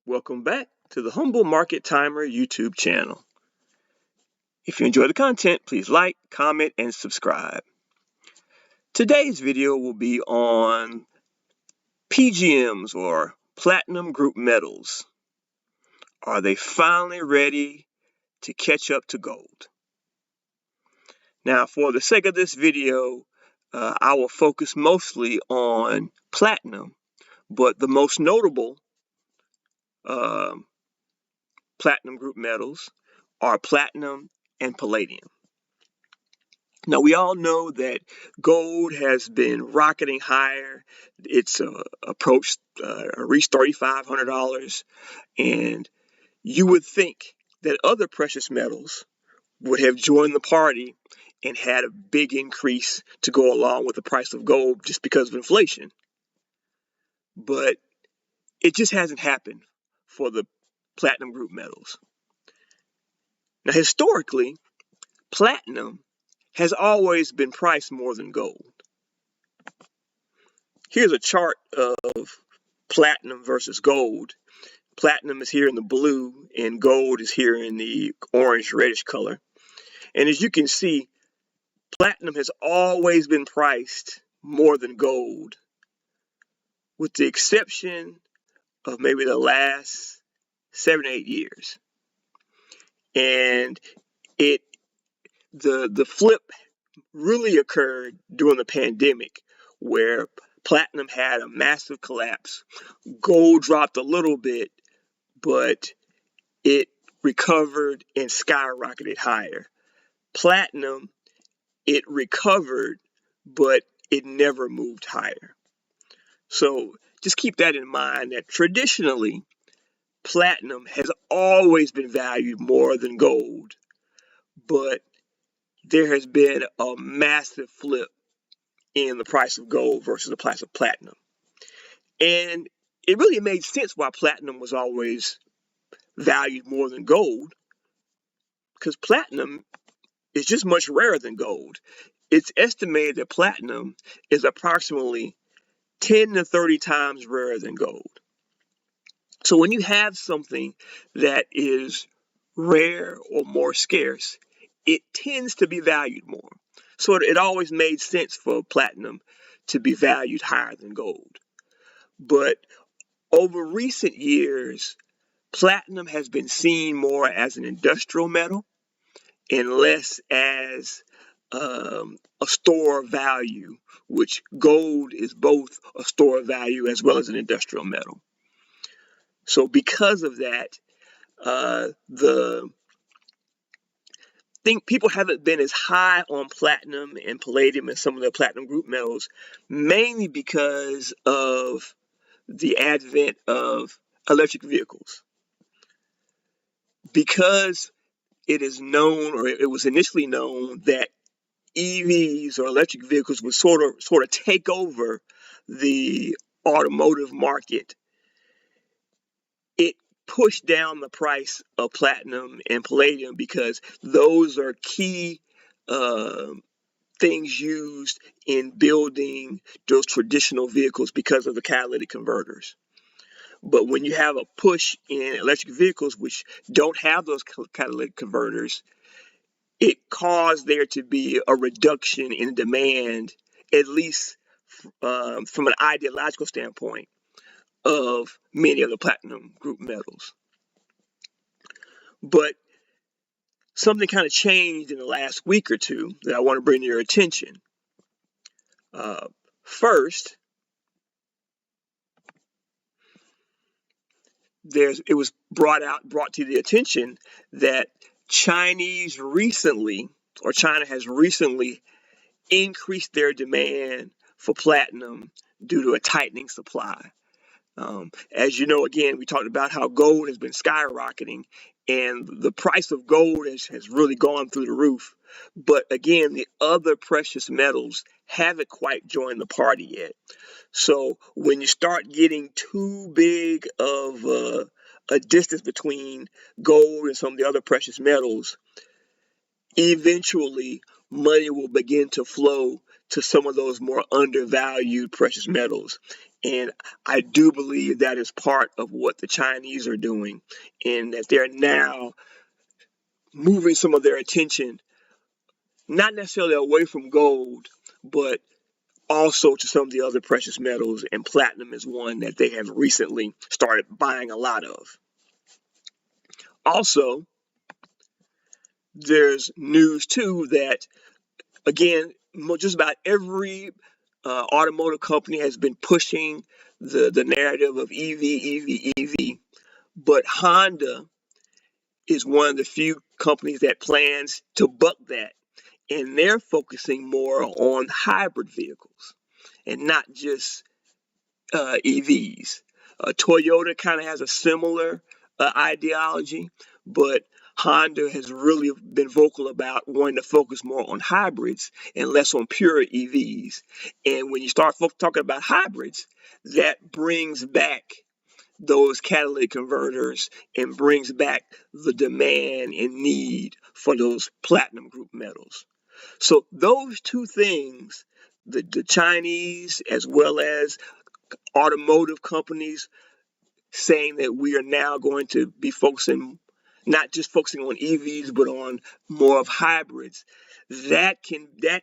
Welcome back to the Humble Market Timer YouTube channel. If you enjoy the content, please like, comment, and subscribe. Today's video will be on PGMs or Platinum Group Metals. Are they finally ready to catch up to gold? Now, for the sake of this video, I will focus mostly on platinum, but the most notable platinum group metals are platinum and palladium. Now, we all know that gold has been rocketing higher. It's reached $3,500, and you would think that other precious metals would have joined the party and had a big increase to go along with the price of gold just because of inflation. But it just hasn't happened for the platinum group metals. Now, historically, platinum has always been priced more than gold. Here's a chart of platinum versus gold. Platinum is here in the blue and gold is here in the orange reddish color. And as you can see, platinum has always been priced more than gold, with the exception of maybe the last 7 or 8 years. And the flip really occurred during the pandemic, where platinum had a massive collapse. Gold dropped a little bit, but it recovered and skyrocketed higher. Platinum, it recovered, but it never moved higher. So just keep that in mind, that traditionally, platinum has always been valued more than gold, but there has been a massive flip in the price of gold versus the price of platinum. And it really made sense why platinum was always valued more than gold, because platinum is just much rarer than gold. It's estimated that platinum is approximately 10 to 30 times rarer than gold. So when you have something that is rare or more scarce, it tends to be valued more. So it always made sense for platinum to be valued higher than gold. But over recent years, platinum has been seen more as an industrial metal and less as a store of value, which gold is both a store of value as well as an industrial metal. So because of that, people haven't been as high on platinum and palladium and some of the platinum group metals, mainly because of the advent of electric vehicles. Because it is known, or it was initially known, that EVs or electric vehicles would sort of take over the automotive market, it pushed down the price of platinum and palladium, because those are key things used in building those traditional vehicles because of the catalytic converters. But when you have a push in electric vehicles which don't have those catalytic converters, it caused there to be a reduction in demand, at least from an ideological standpoint, of many of the platinum group metals. But something kind of changed in the last week or two that I want to bring to your attention. First, it was brought to the attention that China has recently increased their demand for platinum due to a tightening supply. As you know, again, we talked about how gold has been skyrocketing, and the price of gold has really gone through the roof. But again, the other precious metals haven't quite joined the party yet. So when you start getting too big of a distance between gold and some of the other precious metals, eventually money will begin to flow to some of those more undervalued precious metals. And I do believe that is part of what the Chinese are doing, and that they're now moving some of their attention, not necessarily away from gold, but also to some of the other precious metals, and platinum is one that they have recently started buying a lot of. Also, there's news too that, again, just about every automotive company has been pushing the narrative of EV, but Honda is one of the few companies that plans to buck that, and they're focusing more on hybrid vehicles and not just EVs. Toyota kind of has a similar ideology, but Honda has really been vocal about wanting to focus more on hybrids and less on pure EVs. And when you start talking about hybrids, that brings back those catalytic converters and brings back the demand and need for those platinum group metals. So those two things, the Chinese as well as automotive companies saying that we are now going to be focusing, not just focusing on EVs, but on more of hybrids, that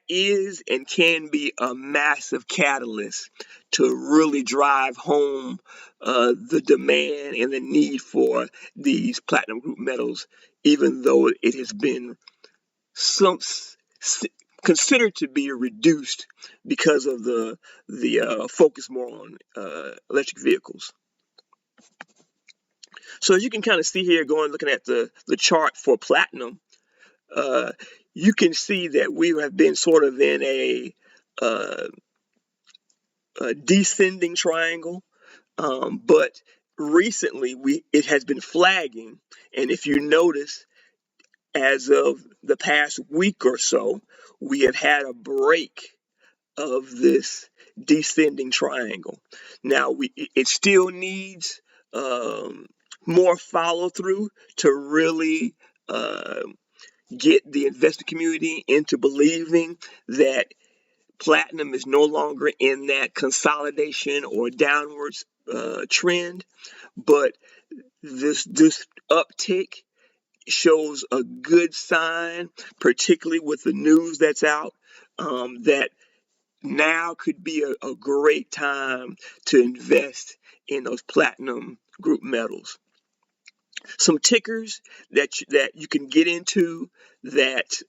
is and can be a massive catalyst to really drive home the demand and the need for these platinum group metals, even though it has been considered to be reduced because of the focus more on electric vehicles. So as you can kind of see here, looking at the chart for platinum, you can see that we have been sort of in a descending triangle, but recently it has been flagging, and if you notice, as of the past week or so, we have had a break of this descending triangle. Now it still needs more follow through to really get the investment community into believing that platinum is no longer in that consolidation or downwards trend, but this uptick shows a good sign, particularly with the news that's out, that now could be a great time to invest in those platinum group metals. Some tickers that you can get into that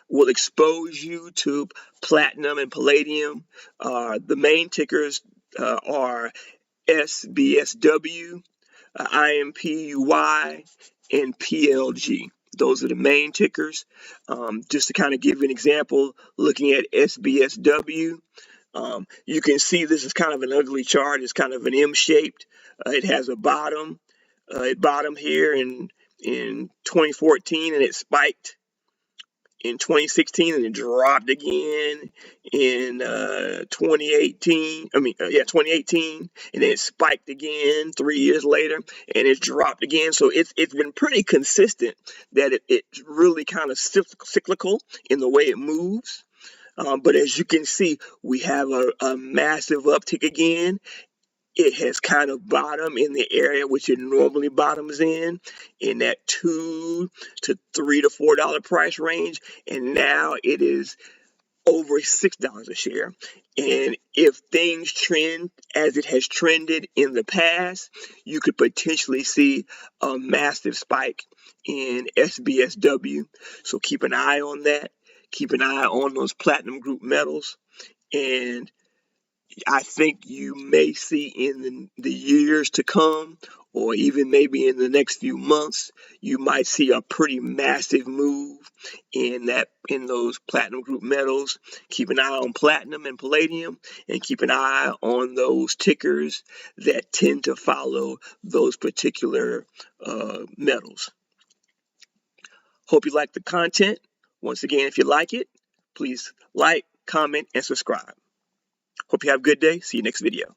will expose you to platinum and palladium. The main tickers are SBSW, IMPUY, and PLG. Those are the main tickers. Just to kind of give you an example, looking at SBSW, you can see this is kind of an ugly chart. It's kind of an M-shaped. It has a bottom. It bottomed here in 2014, and it spiked in 2016, and it dropped again in 2018. 2018, and then it spiked again 3 years later, and it's dropped again. So it's been pretty consistent that it's really kind of cyclical in the way it moves. But as you can see, we have a massive uptick again. It has kind of bottomed in the area which it normally bottoms in that $2 to $3 to $4 price range, and now it is over $6 a share. And if things trend as it has trended in the past, you could potentially see a massive spike in SBSW. So keep an eye on that. Keep an eye on those platinum group metals, and I think you may see in the years to come, or even maybe in the next few months, you might see a pretty massive move in those platinum group metals. Keep an eye on platinum and palladium, and keep an eye on those tickers that tend to follow those particular metals. Hope you like the content. Once again, if you like it, please like, comment, and subscribe. Hope you have a good day. See you next video.